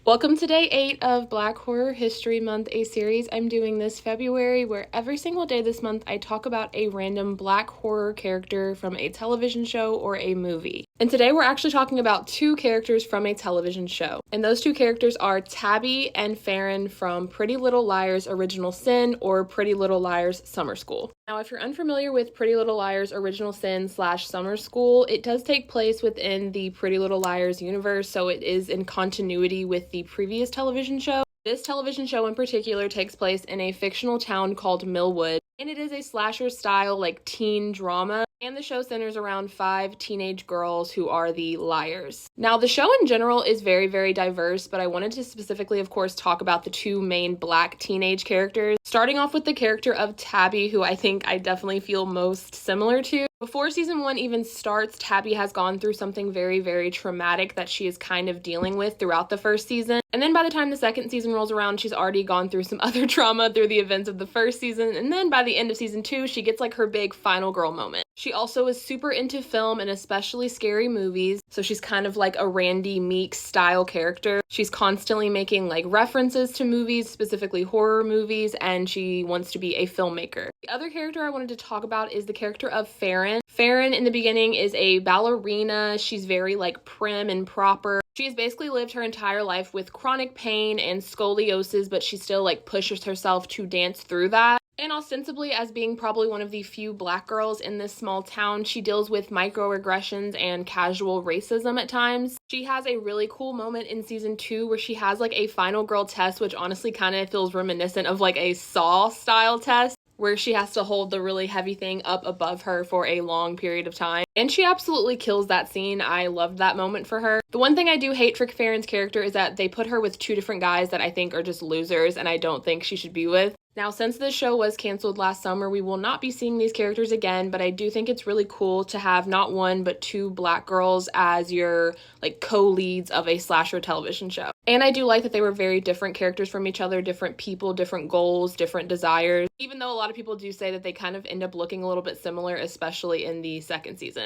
Welcome to day 8 of Black Horror History Month, a series I'm doing this February where every single day this month I talk about a random black horror character from a television show or a movie. And today we're actually talking about two characters from a television show. And those two characters are Tabby and Farron from Pretty Little Liars Original Sin or Pretty Little Liars Summer School. Now, if you're unfamiliar with Pretty Little Liars Original Sin / Summer School, it does take place within the Pretty Little Liars universe, so it is in continuity with the previous television show. This television show in particular takes place in a fictional town called Millwood, and it is a slasher style teen drama, and the show centers around 5 teenage girls who are the liars. Now, the show in general is very, very diverse, but I wanted to specifically, of course, talk about the two main black teenage characters, starting off with the character of Tabby, who I think I definitely feel most similar to. Before season 1 even starts, Tabby has gone through something very, very traumatic that she is kind of dealing with throughout the first season. And then by the time the second season rolls around, she's already gone through some other trauma through the events of the first season. And then by the end of season 2, she gets her big final girl moment. She also is super into film and especially scary movies. So she's kind of like a Randy Meeks style character. She's constantly making references to movies, specifically horror movies, and she wants to be a filmmaker. The other character I wanted to talk about is the character of Farron. Farron in the beginning is a ballerina. She's very prim and proper. She has basically lived her entire life with chronic pain and scoliosis, but she still pushes herself to dance through that. And ostensibly, as being probably one of the few black girls in this small town, she deals with microaggressions and casual racism at times. She has a really cool moment in season 2 where she has a final girl test, which honestly kind of feels reminiscent of a Saw style test, where she has to hold the really heavy thing up above her for a long period of time. And she absolutely kills that scene. I loved that moment for her. The one thing I do hate for Farron's character is that they put her with 2 different guys that I think are just losers and I don't think she should be with. Now, since this show was canceled last summer, we will not be seeing these characters again, but I do think it's really cool to have not 1 but 2 black girls as your co-leads of a slasher television show. And I do like that they were very different characters from each other, different people, different goals, different desires, even though a lot of people do say that they kind of end up looking a little bit similar, especially in the second season.